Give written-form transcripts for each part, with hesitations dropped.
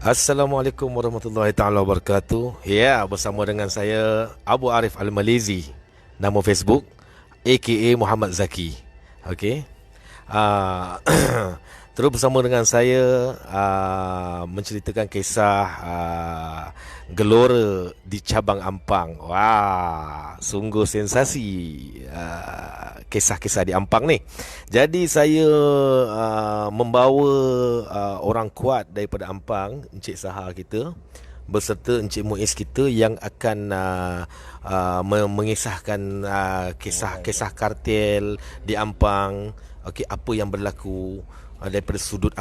Assalamualaikum warahmatullahi taala wabarakatuh. Ya, bersama dengan saya Abu Arif Al-Malizi. Nama Facebook aka Muhammad Zaki. Okey. Ah, terus bersama dengan saya menceritakan kisah gelora di cabang Ampang. Wah, sungguh sensasi kisah-kisah di Ampang ni. Jadi saya membawa orang kuat daripada Ampang, Encik Saha kita beserta Encik Muiz kita yang akan mengisahkan kisah-kisah kartel di Ampang. Okey, apa yang berlaku daripada sudut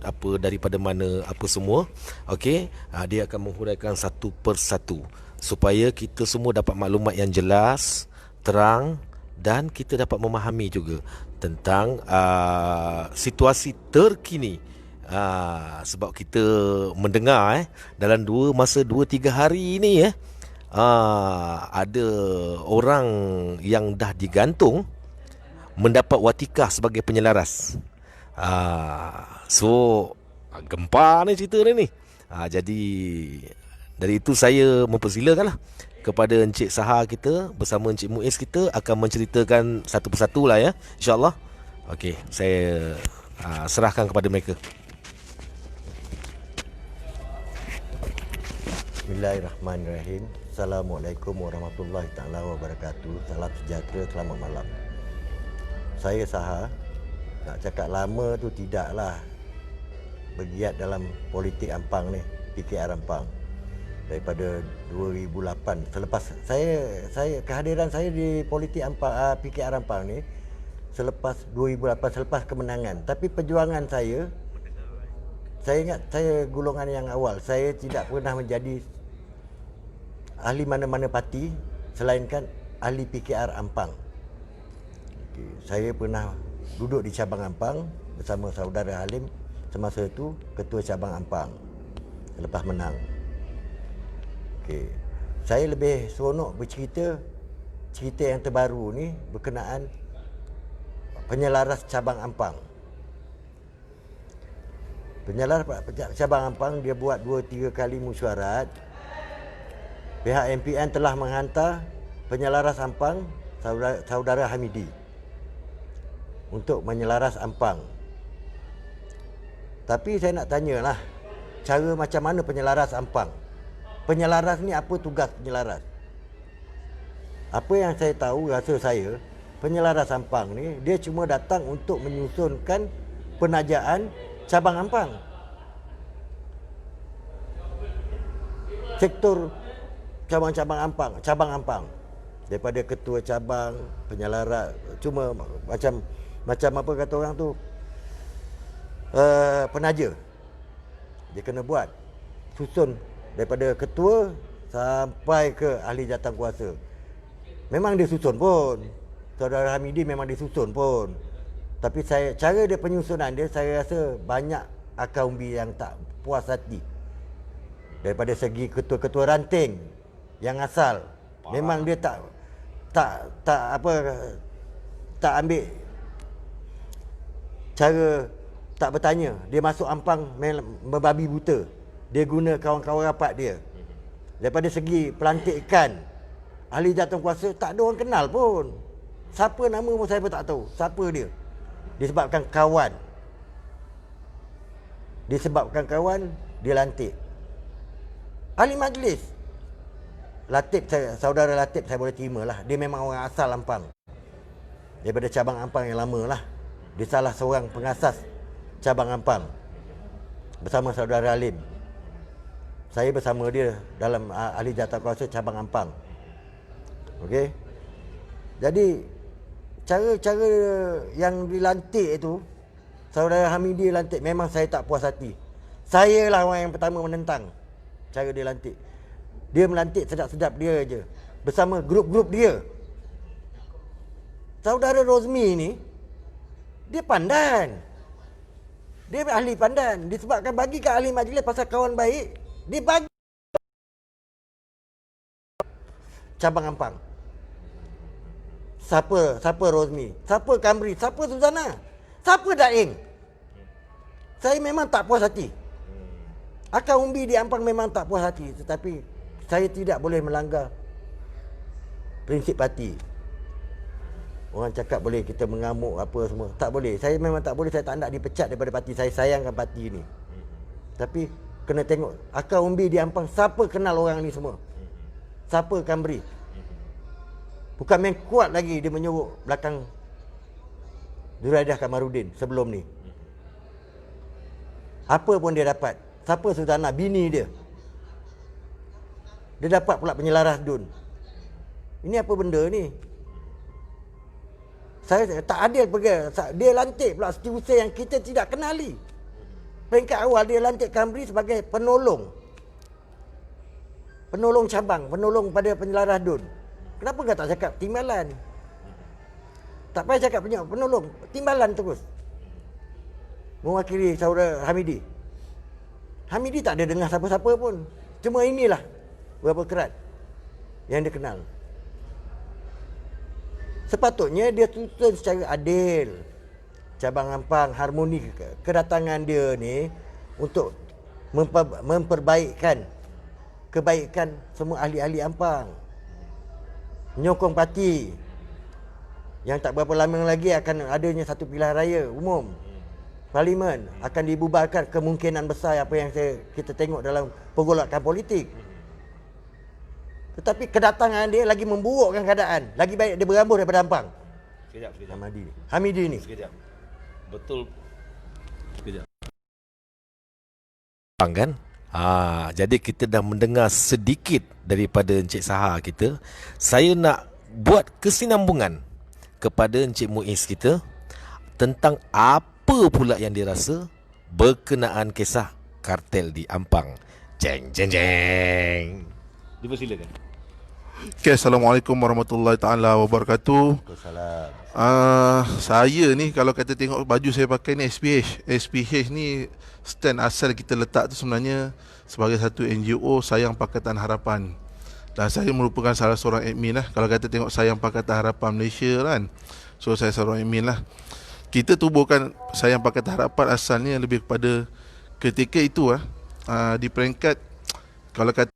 apa, daripada mana, apa semua. Okey, dia akan menghuraikan satu persatu supaya kita semua dapat maklumat yang jelas, terang, dan kita dapat memahami juga tentang situasi terkini. Sebab kita mendengar dalam masa 2-3 hari ini ada orang yang dah digantung mendapat watikah sebagai penyelaras. So gempa ni cerita ni. Jadi dari itu saya mempersilakanlah kepada Encik Saha kita bersama Encik Muiz kita akan menceritakan satu persatu lah ya, InsyaAllah. Okey, saya serahkan kepada mereka. Bismillahirrahmanirrahim. Assalamualaikum warahmatullahi taala wabarakatuh. Salam sejahtera, selamat malam. Saya Saha. Nak cakap lama tu tidaklah bergiat dalam politik Ampang ni, PKR Ampang. Daripada 2008, selepas saya kehadiran saya di politik Ampang, PKR Ampang ni selepas 2008, selepas kemenangan. Tapi perjuangan saya ingat saya golongan yang awal. Saya tidak pernah menjadi ahli mana-mana parti selainkan ahli PKR Ampang. Saya pernah duduk di cabang Ampang bersama saudara Halim, semasa itu ketua cabang Ampang selepas menang. Saya lebih seronok bercerita cerita yang terbaru ni berkenaan penyelaras cabang Ampang. Penyelaras cabang Ampang dia buat 2-3 kali mesyuarat. Pihak MPN telah menghantar penyelaras Ampang, saudara Hamidi, untuk menyelaras Ampang. Tapi saya nak tanyalah, cara macam mana penyelaras Ampang? Penyelaras ni apa tugas penyelaras? Apa yang saya tahu, rasa saya, penyelaras Ampang ni dia cuma datang untuk menyusunkan penajaan cabang Ampang. Sektor cabang-cabang Ampang, cabang Ampang. Daripada ketua cabang, penyelaras, cuma macam apa kata orang tu, penaja. Dia kena buat, susun daripada ketua sampai ke ahli jawatankuasa. Memang dia susun pun, saudara Hamidi memang dia susun pun. Tapi cara dia penyusunan dia, saya rasa banyak akar umbi yang tak puas hati. Daripada segi ketua-ketua ranting yang asal, memang dia tak ambil cara, tak bertanya. Dia masuk Ampang membabi buta. Dia guna kawan-kawan rapat dia. Daripada segi pelantikan ahli jawatankuasa, tak ada orang kenal pun. Siapa nama pun saya pun tak tahu siapa dia. Disebabkan kawan dia lantik. Ahli majlis Latif, saudara Latif saya boleh terima lah. Dia memang orang asal Ampang, daripada cabang Ampang yang lama lah. Dia salah seorang pengasas cabang Ampang bersama saudara Halim. Saya bersama dia dalam ahli jawatankuasa cabang Ampang. Okey. Jadi cara-cara yang dilantik itu, saudara Hamidi lantik, memang saya tak puas hati. Saya lah orang yang pertama menentang cara dia lantik. Dia melantik sedap-sedap dia je, bersama grup-grup dia. Saudara Rozmi ni, dia pandan. Dia ahli pandan. Disebabkan bagi ke ahli majlis pasal kawan baik, dia bagi cabang Ampang. Siapa Rozmi? Siapa Kamri? Siapa Suzana? Siapa Daing? Saya memang tak puas hati. Akar umbi di Ampang memang tak puas hati, tetapi saya tidak boleh melanggar prinsip parti. Orang cakap boleh kita mengamuk apa semua. Tak boleh. Saya memang tak boleh. Saya tak nak dipecat daripada parti. Saya sayangkan parti ni. Tapi kena tengok akar umbi di Ampang, siapa kenal orang ni semua. Siapa akan beri. Bukan main kuat lagi dia menyuruh belakang Zuraidah Kamarudin sebelum ni. Apa pun dia dapat. Siapa Suzana? Bini dia. Dia dapat pula penyelaras DUN. Ini apa benda ni? Saya tak adil pergi. Dia lantik pula setiausaha yang kita tidak kenali. Peringkat awal dia lantik Kamri sebagai penolong. Penolong cabang, penolong pada penyelaras DUN. Kenapa enggak tak cakap timbalan? Tak payah cakap penolong, timbalan terus. Mewakili saudara Hamidi. Hamidi tak ada dengar siapa-siapa pun. Cuma inilah berapa kerat yang dia kenal. Sepatutnya dia tuntun secara adil. Cabang Ampang harmoni kedatangan dia ni untuk memperbaikkan kebaikan semua ahli-ahli Ampang. Menyokong parti yang tak berapa lama lagi akan adanya satu pilihan raya umum. Parlimen akan dibubarkan, kemungkinan besar apa yang kita tengok dalam pergolakan politik. Tetapi kedatangan dia lagi memburukkan keadaan. Lagi baik dia berambus daripada Ampang. Sekejap. Hamidi ni. Sekejap. Betul. Sekejap. Kan? Jadi kita dah mendengar sedikit daripada Encik Saha kita. Saya nak buat kesinambungan kepada Encik Muiz kita tentang apa pula yang dirasa berkenaan kisah kartel di Ampang. Jeng jeng jeng. Dipersilakan. Okay, Assalamualaikum warahmatullahi taala wabarakatuh. Waalaikumsalam. Saya ni kalau kata tengok baju saya pakai ni SPH ni stand asal kita letak tu sebenarnya sebagai satu NGO Sayang Pakatan Harapan. Dan saya merupakan salah seorang admin lah. Kalau kata tengok Sayang Pakatan Harapan Malaysia kan, so saya seorang admin lah. Kita tubuhkan Sayang Pakatan Harapan asalnya lebih kepada ketika itu di peringkat kalau kata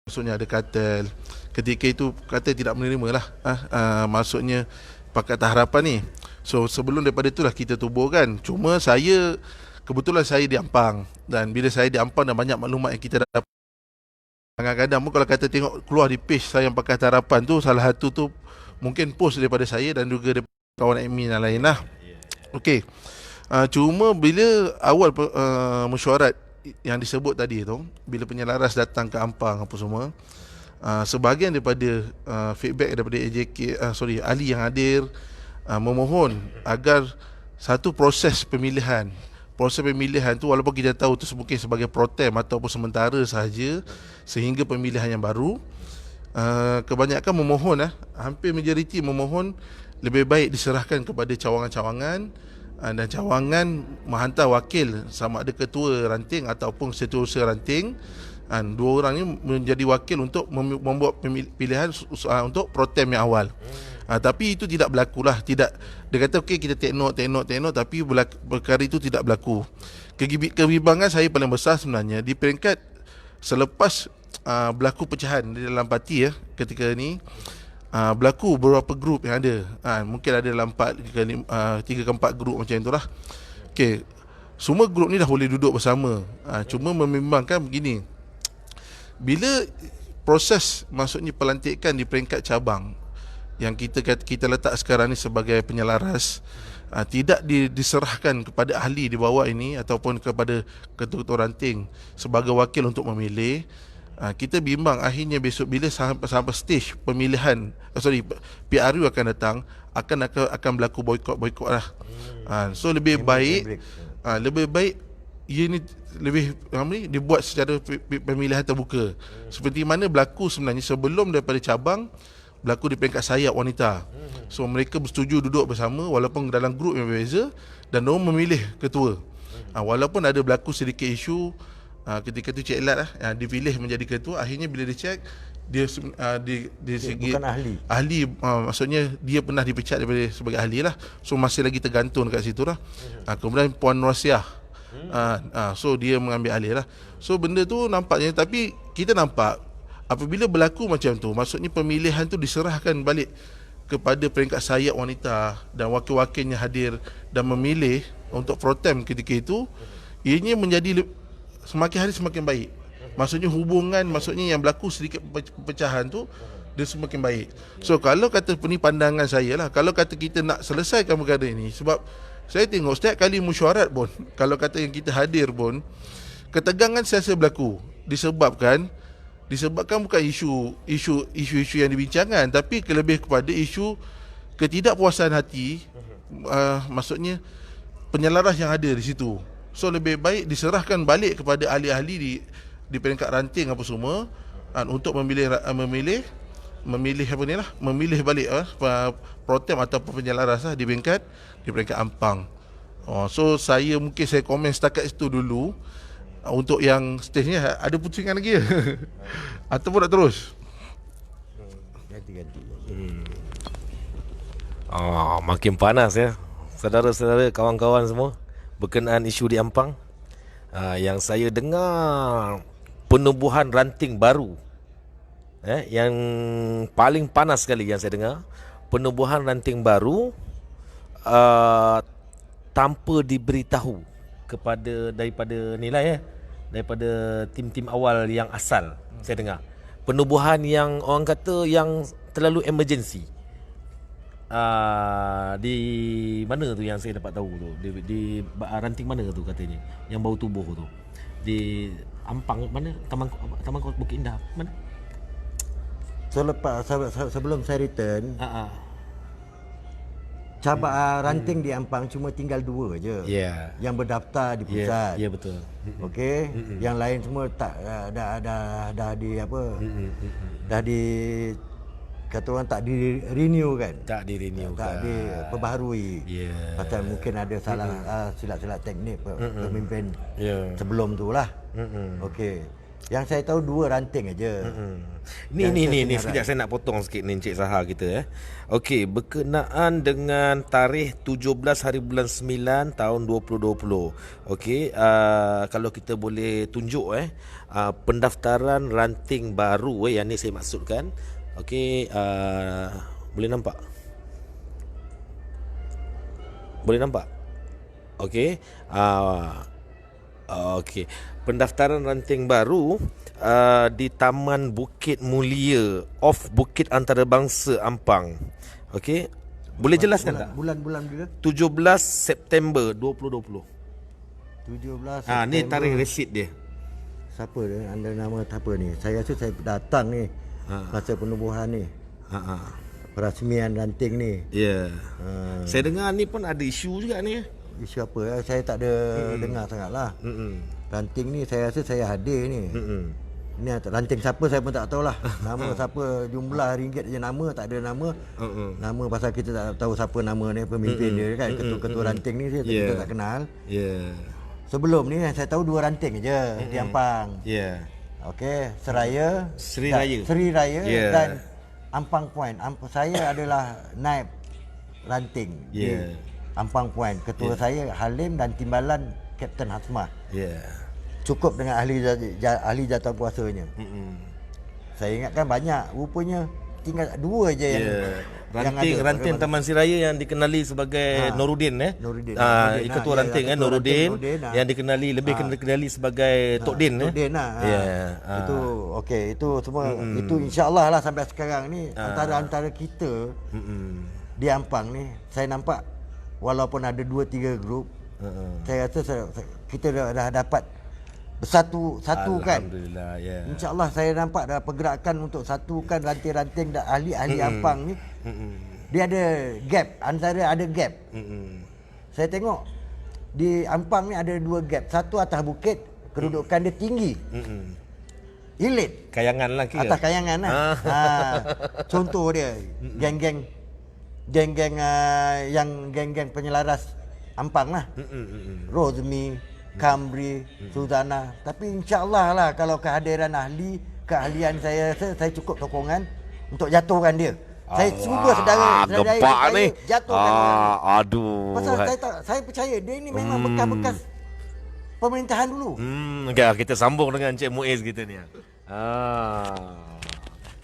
maksudnya ada kartel. Ketika itu kartel tidak menerima lah maksudnya Pakatan Harapan ni. So sebelum daripada itulah kita tubuhkan. Cuma saya kebetulan saya di Ampang, dan bila saya di Ampang dan banyak maklumat yang kita dapat, kadang-kadang pun kalau kata tengok keluar di page Sayang Pakatan Harapan tu, salah satu tu mungkin post daripada saya dan juga daripada kawan admin yang lain lah. Okey. Cuma bila awal mesyuarat yang disebut tadi tu, bila penyelaras datang ke Ampang apa semua, sebahagian daripada feedback daripada AJK, ahli yang hadir memohon agar satu proses pemilihan tu, walaupun kita tahu tu mungkin sebagai protem ataupun sementara sahaja sehingga pemilihan yang baru, kebanyakan memohon hampir majoriti memohon lebih baik diserahkan kepada cawangan-cawangan, dan cawangan menghantar wakil sama ada ketua ranting ataupun setiausaha ranting. Dua orang ni menjadi wakil untuk membuat pilihan untuk protem yang awal. Tapi itu tidak berlaku lah. Dia kata okey kita take note, tapi perkara itu tidak berlaku. Kebimbangan saya paling besar sebenarnya di peringkat selepas berlaku pecahan di dalam parti ketika ni. Berlaku beberapa grup yang ada, mungkin ada dalam 3 ke 4 grup macam itulah. Okey, semua grup ni dah boleh duduk bersama. Cuma membimbangkan begini, bila proses maksudnya pelantikan di peringkat cabang yang kita letak sekarang ni sebagai penyelaras, tidak diserahkan kepada ahli di bawah ini ataupun kepada ketua-ketua ranting sebagai wakil untuk memilih, kita bimbang akhirnya besok bila sampai stage pemilihan PRU akan datang, akan berlaku boikot lah. So lebih baik ia ni lebih dibuat secara pemilihan terbuka, seperti mana berlaku sebenarnya sebelum daripada cabang berlaku di peringkat sayap wanita. So mereka bersetuju duduk bersama walaupun dalam grup yang berbeza, dan mereka memilih ketua. Walaupun ada berlaku sedikit isu ketika tu Cik Elat dipilih menjadi ketua, akhirnya bila dicek dia di segi bukan ahli. Maksudnya dia pernah dipecat daripada sebagai ahli lah, so masih lagi tergantung dekat situ lah. Kemudian Puan Rosiah, so dia mengambil alih lah. So benda tu nampaknya, tapi kita nampak apabila berlaku macam tu, maksudnya pemilihan tu diserahkan balik kepada peringkat sayap wanita dan wakil-wakilnya hadir dan memilih untuk protem ketika itu, ianya menjadi semakin hari semakin baik. Maksudnya hubungan, maksudnya yang berlaku sedikit perpecahan tu dia semakin baik. So kalau kata ni pandangan saya lah, kalau kata kita nak selesaikan perkara ini, sebab saya tengok setiap kali mesyuarat pun, kalau kata yang kita hadir pun, ketegangan sentiasa berlaku disebabkan bukan isu-isu yang dibincangkan, tapi lebih kepada isu ketidakpuasan hati, maksudnya penyelaras yang ada di situ. So lebih baik diserahkan balik kepada ahli-ahli di peringkat ranting apa semua, untuk memilih balik protem ataupun penyelaras di peringkat ampang. So saya komen setakat itu dulu. Untuk yang stage ni ada pusingan lagi ke? Ataupun nak terus? Ganti-ganti. Makin panas ya, saudara-saudara, kawan-kawan semua, berkenaan isu di Ampang. Yang saya dengar penubuhan ranting baru, yang paling panas sekali yang saya dengar, penubuhan ranting baru tanpa diberitahu daripada nilai daripada tim-tim awal yang asal. Saya dengar penubuhan yang orang kata yang terlalu emergency. Di mana tu yang saya dapat tahu tu, di ranting mana tu katanya yang baru tubuh tu, di Ampang mana, Taman Bukit Indah mana. Sebelum saya return, cabang ranting di Ampang cuma tinggal 2 je. Yang berdaftar di pusat. Ya, betul. Okey. Yang lain semua tak dah di apa? Dah di kata orang tak di renew kan? Tak di renew, tak diperbaharui. Pasal mungkin ada salah silap-silap teknik pemimpin sebelum tu lah. Okey. Yang saya tahu 2 ranting aja. Ni sekejap saya nak potong sikit ni Encik Saha kita. Okey, berkenaan dengan tarikh 17 hari bulan 9 tahun 2020. Okey, kalau kita boleh tunjuk pendaftaran ranting baru yang ni saya maksudkan. Okey, boleh nampak? Boleh nampak? Okey. Okey. Pendaftaran ranting baru di Taman Bukit Mulia off Bukit Antarabangsa Ampang. Okey. Boleh jelaskan tak? Bulan-bulan bila? 17 September 2020. 17 September. Ni tarikh resit dia. Siapa dia? Anda nama apa ni? Saya rasa saya datang ni. Masa penubuhan ni. Perasmian ranting ni. Saya dengar ni pun ada isu juga ni. Isu apa? Saya tak ada dengar sangatlah. Ranting ni saya rasa saya hadir ni. Ni ranting siapa saya pun tak tahulah. Nama siapa, jumlah ringgit je nama, tak ada nama. Nama pasal kita tak tahu siapa nama ni, pemimpin dia kan, ketua-ketua ranting ni kita tak kenal. Sebelum ni saya tahu 2 ranting je di Ampang. Okey, Sri Raya dan Ampang Point. Saya adalah naib ranting di Ampang Point. Ketua saya Halim dan timbalan Kapten Hasmah. Cukup dengan ahli jawatankuasanya. Saya ingatkan banyak, rupanya tinggal 2 je yang ranting Taman Siraya yang dikenali sebagai Nuruddin. Nuruddin. Ketua ranting Nuruddin yang dikenali lebih dikenali sebagai Tok Din. Itu okey, itu semua itu insya-Allah lah sampai sekarang ni antara kita di Ampang ni saya nampak walaupun ada 2-3 grup, saya rasa kita dah dapat satukan. Alhamdulillah, InsyaAllah saya nampak dah pergerakan untuk satukan ranting-ranting dan ahli-ahli Ampang ni. Dia ada gap, ada gap. Saya tengok di Ampang ni ada 2 gap. Satu atas bukit, kedudukan dia tinggi. Elit. Kayangan lah kira. Atas kayangan lah. Contoh dia, geng-geng yang geng-geng penyelaras Ampang lah. Rozmi, Kamri, Suzana. Tapi insya-Allah lah kalau kehadiran ahli, keahlian saya rasa saya cukup sokongan untuk jatuhkan dia. Saya cuba saudara gempak saya ni. jatuhkan orang. Aduh. Pasal saya percaya dia ni memang bekas-bekas pemerintahan dulu. Okay, kita sambung dengan Cik Muiz kita ni.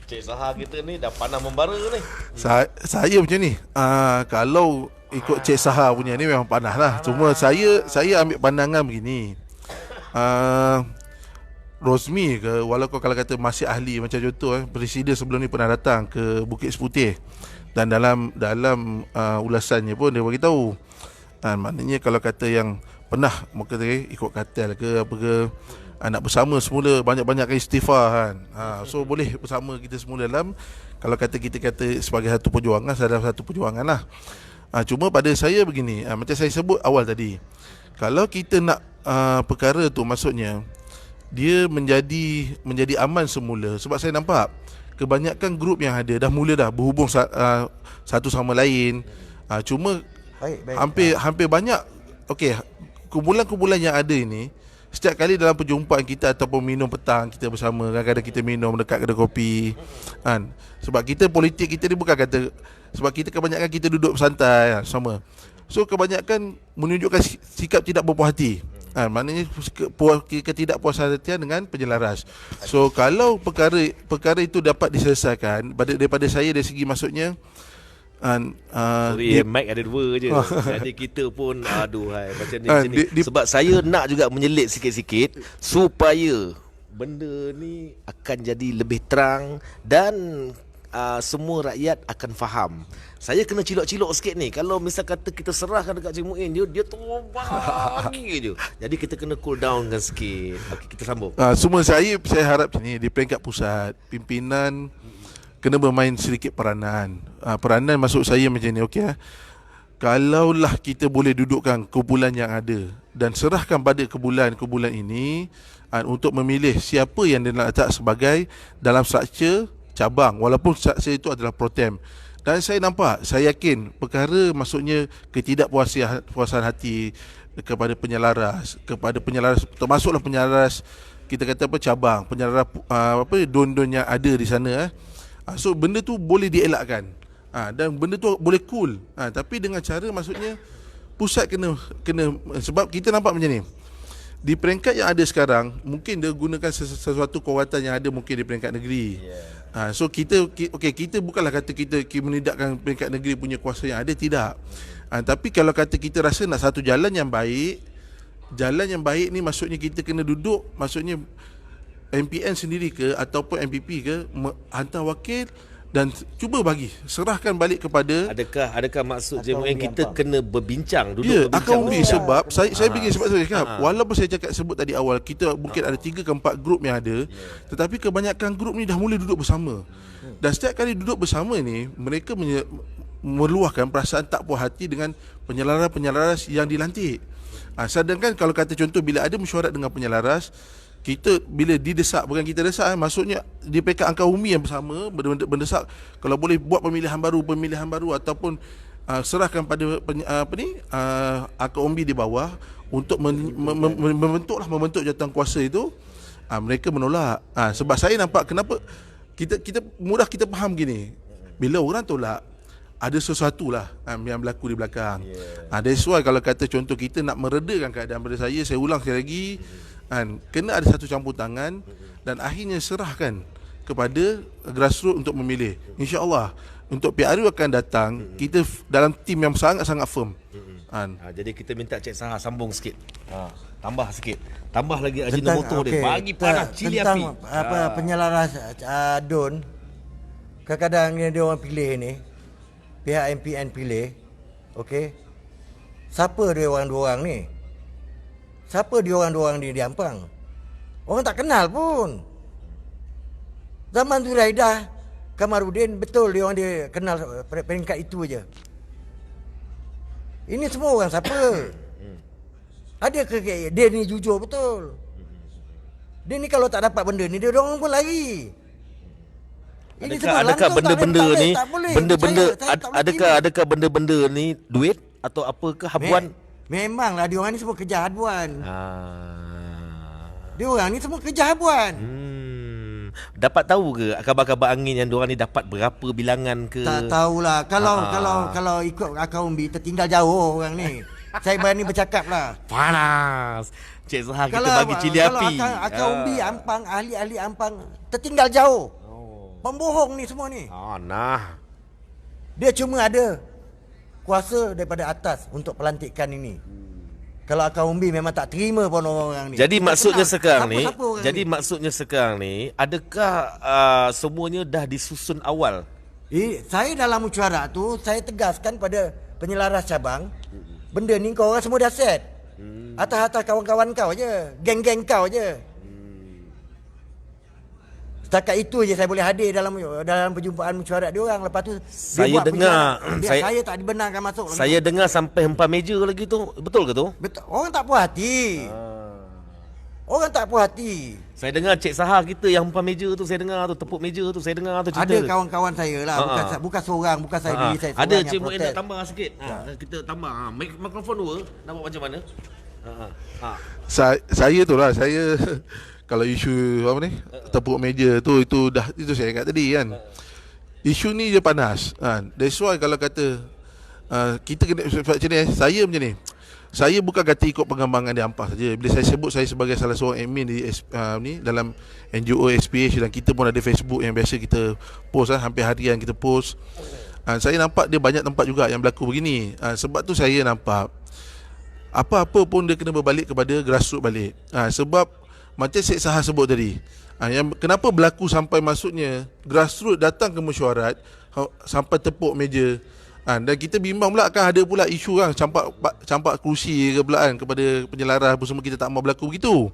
Cik Saha kita ni dah pandang membara ni. Saya macam ni. Kalau ikut Cik Saha punya ni memang panas lah. Cuma saya ambil pandangan begini. Rosmi ke, walaupun kalau kata masih ahli, macam contoh Presiden sebelum ni pernah datang ke Bukit Seputih, dan dalam ulasannya pun dia beritahu, maknanya kalau kata yang pernah ikut kartel ke apa ke, nak bersama semula, banyak-banyakkan istighfar kan. So boleh bersama kita semula dalam, kalau kata kita kata sebagai satu perjuangan, dalam satu perjuangan lah. Cuma pada saya begini, macam saya sebut awal tadi, kalau kita nak perkara tu, maksudnya dia menjadi aman semula. Sebab saya nampak kebanyakan grup yang ada dah mula dah berhubung satu sama lain. Cuma hampir banyak, okey, kumpulan-kumpulan yang ada ini, setiap kali dalam perjumpaan kita ataupun minum petang kita bersama, kadang-kadang kita minum dekat kedai kopi kan. Sebab kita politik kita ni bukan kata, sebab kita kebanyakan kita duduk bersantai sama. So kebanyakan menunjukkan sikap tidak berpuas hati. Maknanya ketidakpuasan hatian dengan penyelaras. So kalau perkara itu dapat diselesaikan daripada saya dari segi maksudnya, mic ada dua je. Jadi kita pun aduhai macam ni, sebab saya nak juga menyelit sikit-sikit supaya benda ni akan jadi lebih terang dan semua rakyat akan faham. Saya kena cilok-cilok sikit ni. Kalau misal kata kita serahkan dekat Cik Muin, dia terbang je. Jadi kita kena cool down kan sikit. Okey, kita sambung. Semua saya harap ni di peringkat pusat, pimpinan kena bermain sedikit peranan. Peranan maksud saya macam ni, okey. Kalaulah kita boleh dudukkan kumpulan yang ada dan serahkan pada kumpulan ini untuk memilih siapa yang dia nak letak sebagai dalam struktur cabang, walaupun struktur itu adalah pro-tem. Dan saya nampak, saya yakin perkara maksudnya ketidakpuasan hati kepada penyelaras, termasuklah penyelaras kita kata cabang, penyelaras don-don yang ada di sana. So benda tu boleh dielakkan. Dan benda tu boleh cool. Tapi dengan cara maksudnya pusat kena sebab kita nampak macam ni. Di peringkat yang ada sekarang, mungkin dia gunakan sesuatu kekuatan yang ada mungkin di peringkat negeri. So kita bukanlah kata kita menidakkan peringkat negeri punya kuasa yang ada, tidak. Tapi kalau kata kita rasa nak satu jalan yang baik ni maksudnya kita kena duduk, maksudnya MPN sendiri ke ataupun MPP ke hantar wakil dan cuba serahkan balik kepada, adakah maksud Cik Muin kita kena berbincang, duduk berbincang akan umbi. Sebab saya fikir, sebab saya cakap walaupun saya sebut tadi awal, kita mungkin ada 3 ke 4 grup yang ada, tetapi kebanyakan grup ni dah mula duduk bersama. Dan setiap kali duduk bersama ni, mereka meluahkan perasaan tak puas hati dengan penyelaras yang dilantik. Sedangkan kalau kata contoh, bila ada mesyuarat dengan penyelaras, kita bila didesak, bukan kita desak, maksudnya di peringkat angka umum yang bersama mendesak, kalau boleh buat pemilihan baru ataupun serahkan pada angka umum di bawah untuk membentuk jawatan kuasa itu, mereka menolak. Sebab saya nampak kenapa kita mudah kita faham gini, bila orang tolak ada sesuatu lah yang berlaku di belakang. That's why kalau kata contoh kita nak meredakan keadaan, pada saya ulang sekali lagi, kena ada satu campur tangan dan akhirnya serahkan kepada grassroots untuk memilih. InsyaAllah untuk PRU akan datang, kita dalam tim yang sangat-sangat firm. Jadi kita minta Cik Saha sambung sikit, tambah sikit, tambah lagi Ajinomoto dia, bagi panas cili api. Penyelaras DUN, kadang-kadang dia orang pilih ni, pihak MPN pilih, okey, siapa dia orang-orang ni? Siapa dia orang-orang ni di Ampang? Orang tak kenal pun. Zaman Zuraidah, Kamarudin, betul dia orang dia kenal peringkat itu aja. Ini semua orang siapa? Ada ke dia ni jujur betul? Dia ni kalau tak dapat benda ni, dia orang pun lari. Adakah benda-benda ni, adakah benda-benda ni duit atau apakah habuan? Memanglah dia orang ni semua kerja habuan. Dia orang ni semua kerja habuan. Dapat tahu ke kabar-kabar angin yang diorang ni dapat berapa bilangan ke? Tak tahulah. Kalau ikut akak Umbi tertinggal jauh orang ni. Saya berani bercakap lah. Panas. Cik Zahar kita bagi cili api. Kalau akak Umbi Ampang, ahli-ahli Ampang tertinggal jauh. Pembohong ni semua ni. Nah. Dia cuma ada kuasa daripada atas untuk pelantikan ini. Kalau akak Umbi memang tak terima pun orang ni. Jadi maksudnya sekarang ni, ni. adakah semuanya dah disusun awal? Saya dalam mesyuarat tu saya tegaskan pada penyelaras cabang, benda ni kau orang semua dah set. Atas-atas kawan-kawan kau je, geng-geng kau je. Setakat itu je saya boleh hadir dalam perjumpaan mesyuarat dia orang. Lepas tu saya dengar saya tak dibenarkan masuk. Saya dengar sampai hempam meja lagi tu. Betul ke tu? Betul. Orang tak puas hati. Orang tak puas hati. Saya dengar Cik Sahar kita yang hempam meja tu, saya dengar tu, tepuk meja tu, saya dengar tu cerita. Ada kawan-kawan saya lah, bukan seorang, bukan saya diri saya seorang. Ada yang Cik Muin protes. nak tambah sikit. Kita tambah. Mikrofon dua, nak buat macam mana? Saya tu lah, saya kalau isu apa ni tepuk meja tu, itu saya cakap tadi kan. Isu ni je panas kan. That's why kalau kata kita kena macam ni, saya macam ni. Saya bukan kata ikut pengembangan di Ampang saja. Bila saya sebut saya sebagai salah seorang admin di ni dalam NGO SPH, dan kita pun ada Facebook yang biasa kita post hampir harian kita post. Saya nampak dia banyak tempat juga yang berlaku begini. Sebab tu saya nampak apa-apa pun dia kena berbalik kepada grassroots balik. Sebab macam Syed Sahar sebut tadi, yang kenapa berlaku sampai maksudnya grassroots datang ke mesyuarat sampai tepuk meja. Dan kita bimbang pula akan ada pula isu kan campak kerusi ke pula kan kepada penyelaras apa semua. Kita tak mahu berlaku begitu.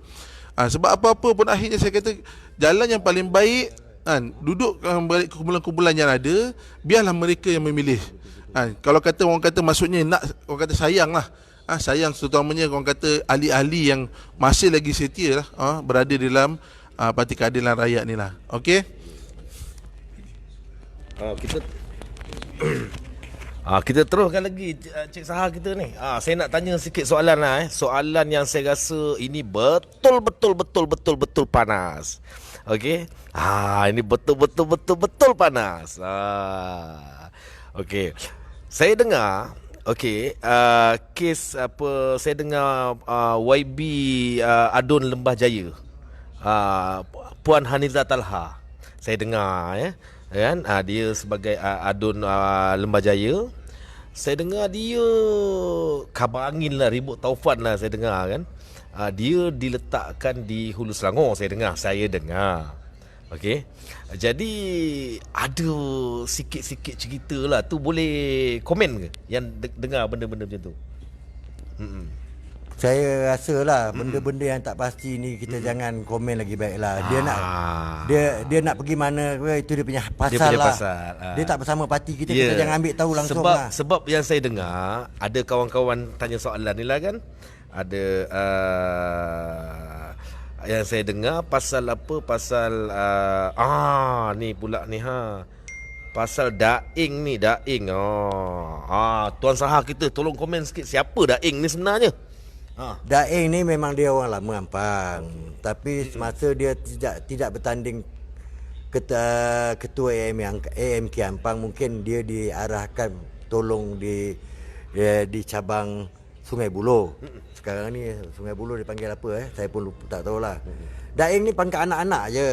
Sebab apa-apa pun akhirnya saya kata jalan yang paling baik kan, duduk balik kumpulan-kumpulan yang ada, biarlah mereka yang memilih. Kalau kata orang kata maksudnya nak, orang kata sayang lah. Sayang terutamanya orang kata ahli-ahli yang masih lagi setia lah, berada dalam Parti Keadilan Rakyat ni lah. Okey. Kita teruskan lagi Cik Sahar kita ni. Saya nak tanya sikit soalan lah. Soalan yang saya rasa ini betul panas. Okey. Ini betul panas. Okey. Saya dengar kes apa, saya dengar YB Adun Lembah Jaya. Puan Haniza Talha. Saya dengar kan, dia sebagai Adun Lembah Jaya. Saya dengar dia kabar angin lah, ribut taufan lah saya dengar kan. Dia diletakkan di Hulu Selangor, saya dengar. Okey. Jadi ada sikit-sikit cerita lah tu, boleh komen ke yang dengar benda-benda macam tu? Saya rasa lah benda-benda yang tak pasti ni kita jangan komen lagi baiklah. Dia nak pergi mana itu dia punya pasal lah. Dia tak bersama parti kita, kita jangan ambil tahu langsung lah. Sebab yang saya dengar ada kawan-kawan tanya soalan ni lah kan. Ada yang saya dengar pasal apa, pasal ni pula ni pasal Daing ni, Daing. Tuan Sahar kita tolong komen sikit, siapa Daing ni sebenarnya? Daing ni memang dia orang lama Ampang, tapi semasa dia tidak bertanding ketua AMK Ampang, mungkin dia diarahkan tolong di cabang Sungai Buloh. Sekarang ni Sungai Buloh dipanggil apa saya pun tak tahulah. Daing ni pangkat anak-anak je.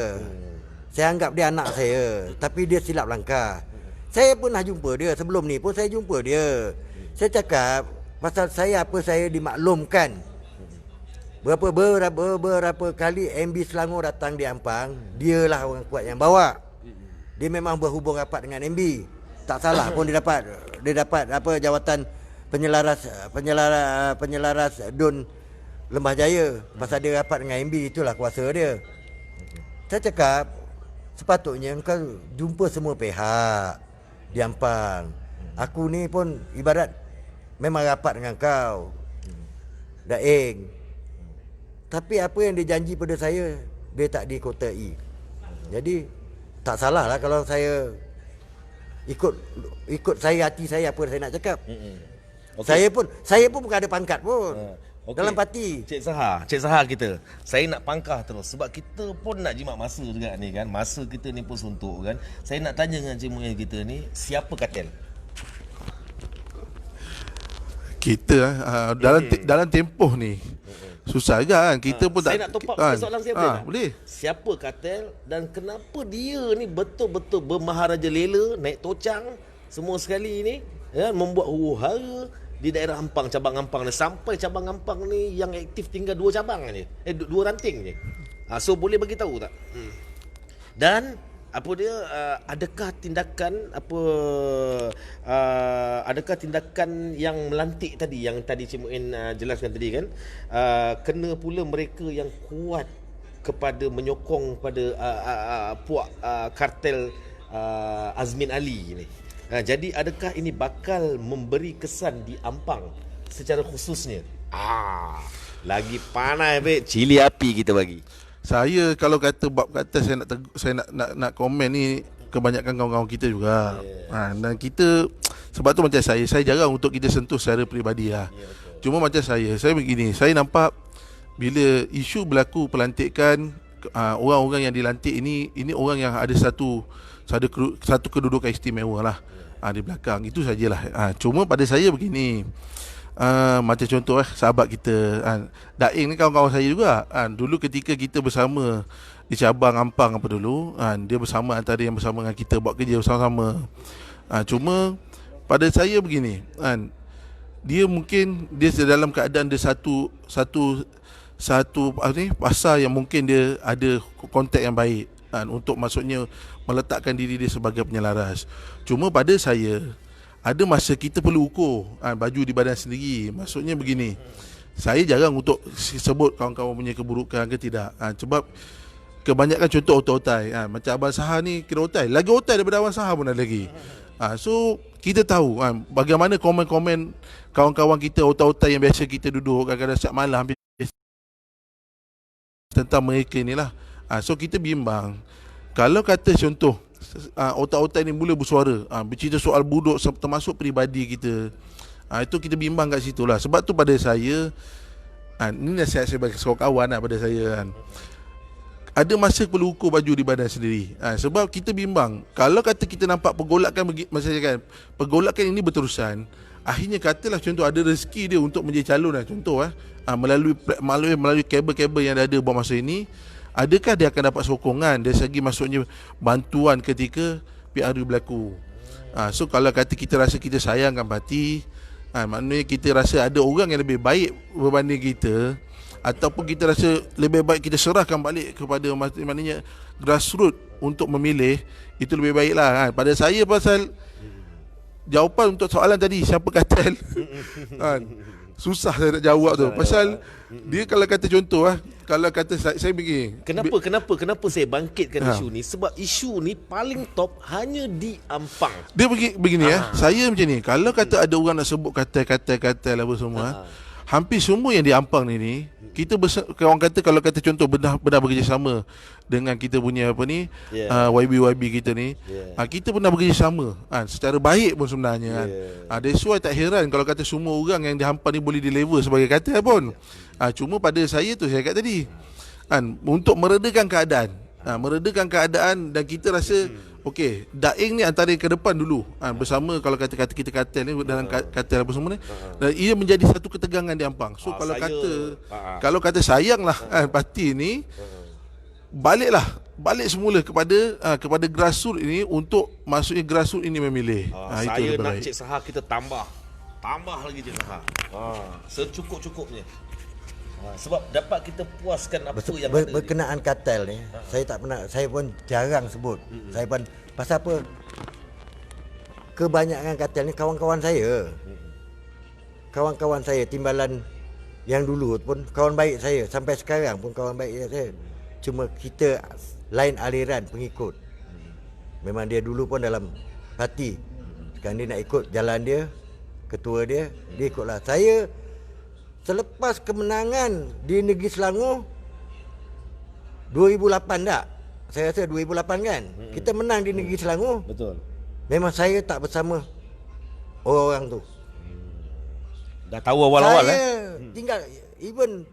Saya anggap dia anak saya, tapi dia silap langkah. Saya pernah jumpa dia, sebelum ni pun saya jumpa dia. Saya cakap pasal saya dimaklumkan. Berapa kali MB Selangor datang di Ampang, dialah orang kuat yang bawa. Dia memang berhubung rapat dengan MB. Tak salah pun dia dapat apa jawatan penyelaras Dun Lembah Jaya. Pasal dia rapat dengan MB, itulah kuasa dia. Saya cakap sepatutnya engkau jumpa semua pihak di Ampang. Aku ni pun ibarat memang rapat dengan kau, Daing. Tapi apa yang dia janji pada saya, dia tak dikotai. Jadi tak salah lah kalau saya ikut saya hati saya apa saya nak cakap. Okay. Saya pun bukan ada pangkat pun. Okey. dalam parti. Cik Saha kita. Saya nak pangkah terus sebab kita pun nak jimat masa juga ni kan. Masa kita ni pun suntuk kan. Saya nak tanya dengan Cik Muhyiddin kita ni, siapa kartel? Kita dalam tempoh ni susah juga kan. Kita pun saya nak top up soalan saya boleh tak? Boleh. Siapa kartel dan kenapa dia ni betul-betul bermaharaja lela, naik tocang semua sekali ni ya, membuat huru-hara di daerah Ampang, cabang Ampang ni, sampai cabang Ampang ni yang aktif tinggal 2 cabang ni. 2 ranting je. So boleh bagi tahu tak? Dan apa dia adakah tindakan adakah tindakan yang melantik tadi yang tadi Cik Muin jelaskan tadi kan, kena pula mereka yang kuat kepada menyokong pada puak kartel Azmin Ali ni. Jadi adakah ini bakal memberi kesan di Ampang secara khususnya? Lagi panas cili api kita bagi. Saya kalau kata bab kata saya nak komen ni kebanyakan kawan-kawan kita juga. Dan kita sebab tu macam saya jarang untuk kita sentuh secara peribadi lah. Cuma macam saya begini, saya nampak bila isu berlaku pelantikan orang-orang yang dilantik ini orang yang ada satu kedudukan istimewa lah di belakang. Itu sajalah. Cuma pada saya begini, macam contoh sahabat kita Daing ni kawan-kawan saya juga. Dulu ketika kita bersama di cabang Ampang apa dulu, dia bersama antara yang bersama dengan kita buat kerja bersama-sama. Cuma pada saya begini, dia mungkin dia dalam keadaan dia satu pasar yang mungkin dia ada kontak yang baik untuk maksudnya meletakkan diri dia sebagai penyelaras. Cuma pada saya ada masa kita perlu ukur baju di badan sendiri. Maksudnya begini, saya jarang untuk sebut kawan-kawan punya keburukan ke tidak. Sebab kebanyakan contoh otai-otai. Macam Abang Saha ni kira otai. Lagi otai daripada Abang Saha pun ada lagi. So kita tahu bagaimana komen-komen kawan-kawan kita otai-otai yang biasa kita duduk kadang-kadang setiap malam tentang mereka ni lah. So kita bimbang. Kalau kata contoh otak-otak ni mula bersuara bercerita soal buduk termasuk peribadi kita, itu kita bimbang kat situ lah. Sebab tu pada saya ni nasihat saya bagi seorang kawan pada saya ada masa perlu ukur baju di badan sendiri. Sebab kita bimbang kalau kata kita nampak pergolakan ini berterusan, akhirnya katalah contoh ada rezeki dia untuk menjadi calon lah, contoh melalui kabel-kabel yang ada buat masa ini, adakah dia akan dapat sokongan dari segi maksudnya bantuan ketika PRU berlaku. So kalau kata kita rasa kita sayangkan parti, maknanya kita rasa ada orang yang lebih baik berbanding kita, ataupun kita rasa lebih baik kita serahkan balik kepada maknanya grassroots untuk memilih, itu lebih baiklah. Pada saya pasal jawapan untuk soalan tadi siapa kartel susah saya nak jawab tu. Pasal dia kalau kata contoh kalau kata saya begini, Kenapa saya bangkitkan isu ni? Sebab isu ni paling top hanya di Ampang. Dia begini saya macam ni, kalau kata ada orang nak sebut kartel apa semua, hampir semua yang di Ampang ni kita orang kata kalau kata contoh benar bekerjasama dengan kita punya YB kita ni, kita pernah bekerjasama secara baik pun sebenarnya that's why tak heran kalau kata semua orang yang di Ampang ni boleh di-level sebagai kartel pun. Cuma pada saya tu saya kata tadi untuk meredakan keadaan dan kita rasa okey, Daing ni antara ke depan dulu bersama kalau kata kita kartel ni dalam kartel apa semua ni, dan ia menjadi satu ketegangan di Ampang. So kalau kata sayanglah parti ni balik semula kepada grassroots ini untuk maksudnya grassroots ini memilih. Saya nak Cik Saha kita tambah lagi Cik Saha. Secukup-cukupnya. Sebab dapat kita puaskan apa yang ada berkenaan kartel ni, saya pun jarang sebut. Saya pun pasal apa? Kebanyakan kartel ni kawan-kawan saya timbalan yang dulu pun kawan baik saya, sampai sekarang pun kawan baik saya. Cuma kita lain aliran pengikut. Memang dia dulu pun dalam parti, sekarang dia nak ikut jalan dia, ketua dia ikutlah. Saya selepas kemenangan di Negeri Selangor 2008 tak? Saya rasa 2008 kan? Kita menang di Negeri Selangor. Betul. Memang saya tak bersama orang tu. Dah tahu awal-awal Saya tinggal even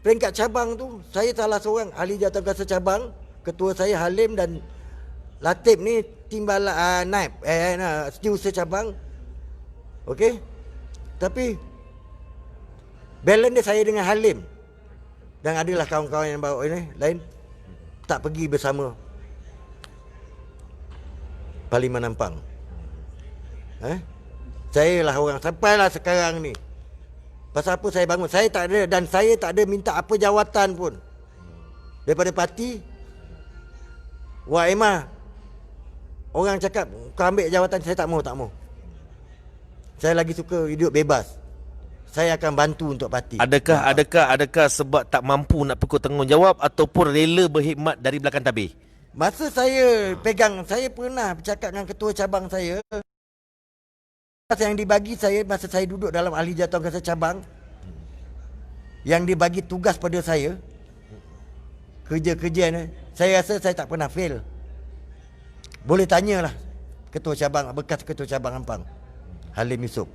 peringkat cabang tu, saya salah seorang ahli jawatankuasa cabang. Ketua saya Halim dan Latif ni timbalan naib setiausaha cabang. Okey. Tapi balance dia saya dengan Halim. Dan adalah kawan-kawan yang bawa ini lain tak pergi bersama Parlimen Ampang. Saya lah orang sampailah sekarang ni. Pasal apa saya bangun? Saya tak ada, dan saya tak ada minta apa jawatan pun daripada parti. Wah Emma, orang cakap kau ambil jawatan, saya tak mau. Saya lagi suka hidup bebas. Saya akan bantu untuk parti. Adakah sebab tak mampu nak pekul tanggungjawab ataupun rela berkhidmat dari belakang tabir? Masa saya pegang, saya pernah bercakap dengan ketua cabang saya. Yang dibagi saya masa saya duduk dalam ahli jawatankuasa cabang, yang dibagi tugas pada saya, kerja-kerja ni, saya rasa saya tak pernah fail. Boleh tanyalah ketua cabang, bekas ketua cabang Ampang, Halim Yusof.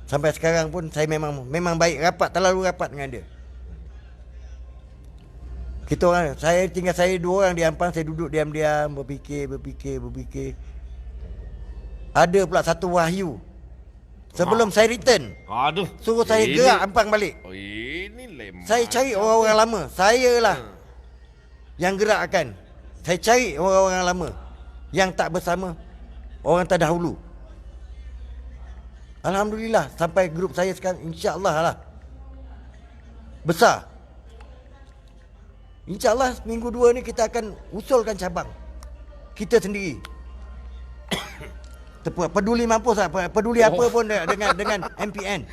Sampai sekarang pun saya memang baik, terlalu rapat dengan dia. Kita orang, tinggal saya 2 orang di Ampang, saya duduk diam-diam berfikir. Ada pula satu wahyu. Sebelum saya return, Aduh. suruh saya gerak Ampang balik. Oh, ini lemah. Saya cari orang-orang lama. Saya lah yang gerakkan. Saya cari orang-orang lama yang tak bersama orang terdahulu. Alhamdulillah sampai grup saya sekarang insya-Allah lah besar. InsyaAllah minggu 2 ni kita akan usulkan cabang kita sendiri. Peduli mampus lah, peduli apa pun dengan MPN.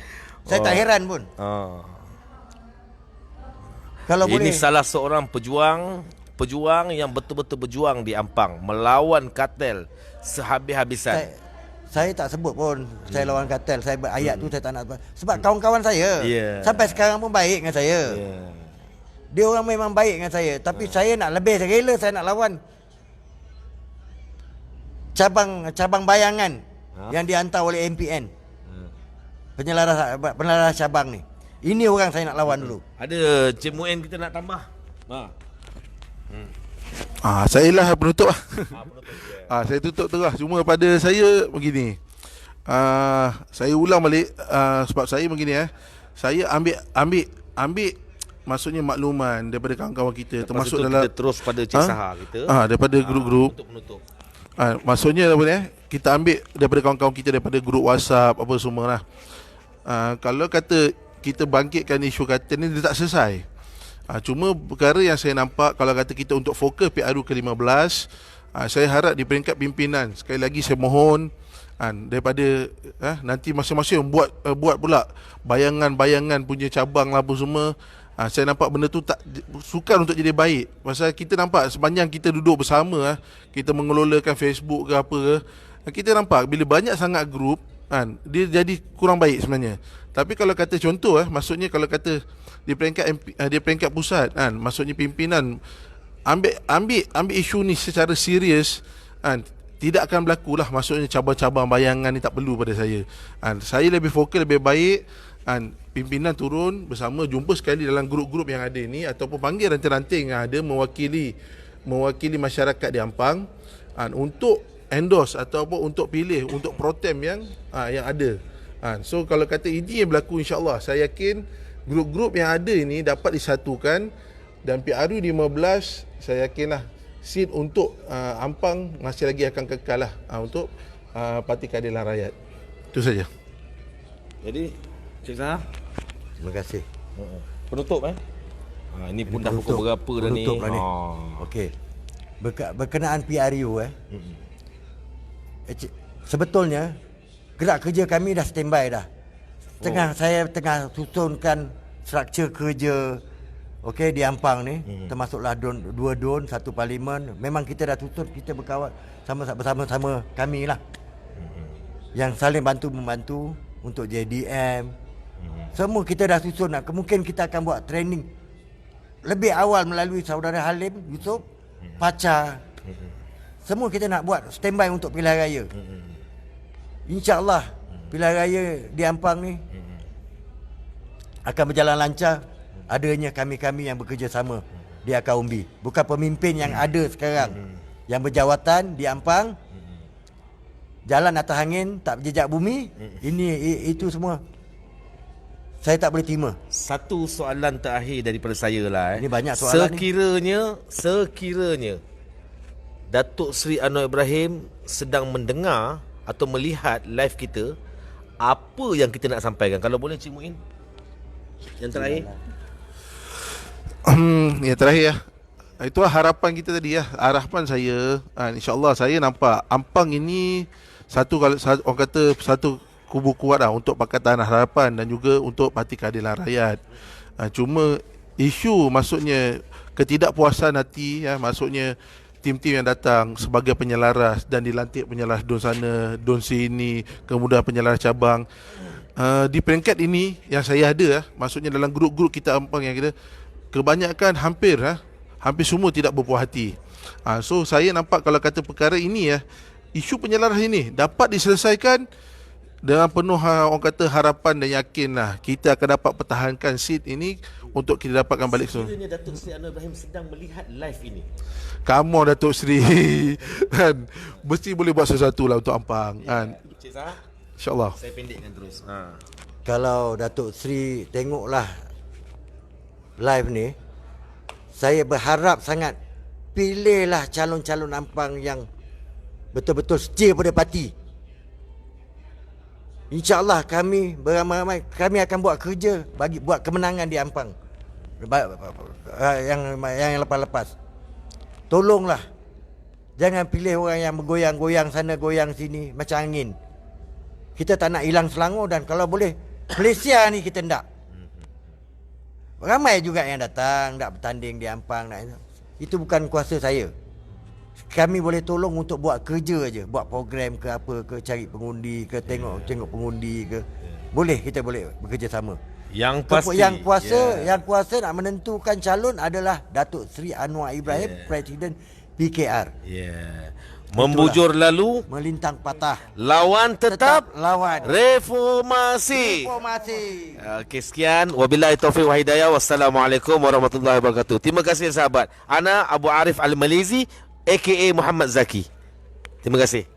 Saya tak heran pun. Kalau Ini boleh. salah seorang pejuang yang betul-betul berjuang di Ampang melawan kartel sehabis-habisan. Saya tak sebut pun saya lawan kartel. Saya ayat tu saya tak nak sebab kawan-kawan saya sampai sekarang pun baik dengan saya. Dia orang memang baik dengan saya, tapi saya nak lebih, saya rela saya nak lawan cabang bayangan yang dihantar oleh MPN. Penyelaras cabang ni. Ini orang saya nak lawan dulu. Ada Cik Muin kita nak tambah. Saya lah penutup lah. Saya tutup terus. Cuma pada saya begini. Saya ulang balik sebab saya begini saya ambil maksudnya makluman daripada kawan-kawan kita. Lepas termasuk itu dalam kita terus pada Cik Saha kita. Daripada grup-grup. Untuk penutup. Maksudnya apa kita ambil daripada kawan-kawan kita daripada grup WhatsApp apa semua lah. Kalau kata kita bangkitkan isu kata ni dia tak selesai. Cuma perkara yang saya nampak kalau kata kita untuk fokus PRU ke-15, saya harap di peringkat pimpinan sekali lagi saya mohon daripada nanti masing-masing buat pula bayangan-bayangan punya cabang lah apa semua. Saya nampak benda tu tak sukar untuk jadi baik. Pasal kita nampak sepanjang kita duduk bersama kita mengelolakan Facebook ke apa ke, kita nampak bila banyak sangat grup dia jadi kurang baik sebenarnya. Tapi kalau kata contoh maksudnya kalau kata di peringkat pusat maksudnya pimpinan ambil isu ni secara serius tidak akan berlaku lah maksudnya cabang-cabang bayangan ni tak perlu pada saya. Saya lebih fokus lebih baik pimpinan turun bersama jumpa sekali dalam grup-grup yang ada ni ataupun panggil ranting-ranting yang ada mewakili masyarakat di Ampang untuk endorse ataupun untuk pilih untuk protem yang ada. So kalau kata ini yang berlaku insya-Allah saya yakin grup-grup yang ada ini dapat disatukan dan PRU 15 saya yakinlah seat untuk Ampang masih lagi akan kekal lah untuk Parti Keadilan Rakyat. Itu saja. Jadi Cik Saha, Terima kasih. penutup ini pun dah pukul berapa dah ni? Penutup lah ni. Okey. Berkenaan PRU sebetulnya gerak kerja kami dah standby dah. Saya tengah susunkan struktur kerja di Ampang ni, termasuklah 2 DUN, 1 parlimen. Memang kita dah susun, kita berkawan bersama-sama kami lah. Yang saling bantu-membantu untuk JDM. Semua kita dah susun. Mungkin kita akan buat training lebih awal melalui saudara Halim Yusof, Pacar. Semua kita nak buat standby untuk pilihan raya. InsyaAllah pilihan raya di Ampang ni akan berjalan lancar adanya kami-kami yang bekerjasama di Akaumbi. Bukan pemimpin yang ada sekarang yang berjawatan di Ampang, jalan atas angin, tak berjejak bumi. Itu semua saya tak boleh terima. Satu soalan terakhir daripada saya lah. Ini banyak soalan Sekiranya Datuk Seri Anwar Ibrahim sedang mendengar atau melihat live kita, apa yang kita nak sampaikan? Kalau boleh Cik Muin. Yang terakhir. Ya terakhir ya. Itulah harapan kita tadi ya. Harapan saya, insya-Allah saya nampak Ampang ini orang kata satu kubu kuat lah untuk Pakatan Harapan dan juga untuk Parti Keadilan Rakyat. Cuma isu maksudnya ketidakpuasan hati ya, maksudnya tim-tim yang datang sebagai penyelaras dan dilantik penyelaras don sana, don sini, kemudian penyelaras cabang. Di peringkat ini yang saya ada, maksudnya dalam grup-grup kita Ampang yang kita, kebanyakan hampir semua tidak berpuas hati. So saya nampak kalau kata perkara ini ya, isu penyelaras ini dapat diselesaikan dengan penuh orang kata harapan dan yakin lah kita akan dapat pertahankan seat ini untuk kita dapatkan balik semua. Sekiranya Datuk Seri Anwar Ibrahim sedang melihat live ini, Kamu Datuk Seri kan, mesti boleh buat sesuatu lah untuk Ampang kan. Cik Zah, InsyaAllah. saya pendekkan terus. Kalau Datuk Seri tengoklah live ni, saya berharap sangat pilihlah calon-calon Ampang yang betul-betul setia pada parti. InsyaAllah kami beramai-ramai, kami akan buat kerja buat kemenangan di Ampang yang lepas-lepas. Tolonglah, jangan pilih orang yang bergoyang-goyang sana goyang sini macam angin. Kita tak nak hilang Selangor, dan kalau boleh Malaysia ni kita nak. Ramai juga yang datang nak bertanding di Ampang, itu bukan kuasa saya. Kami boleh tolong untuk buat kerja aja, buat program ke apa ke, cari pengundi ke, tengok pengundi ke. Boleh, kita boleh bekerjasama. Yang pasti Yang kuasa nak menentukan calon adalah Datuk Seri Anwar Ibrahim, Presiden PKR. Membujur lalu, melintang patah, lawan tetap lawan. Reformasi. Okey, sekian. Wabillahi taufiq wa hidayah. Wassalamualaikum warahmatullahi wabarakatuh. Terima kasih sahabat. Ana Abu Arif Al-Malizi aka Muhammad Zaki. Terima kasih.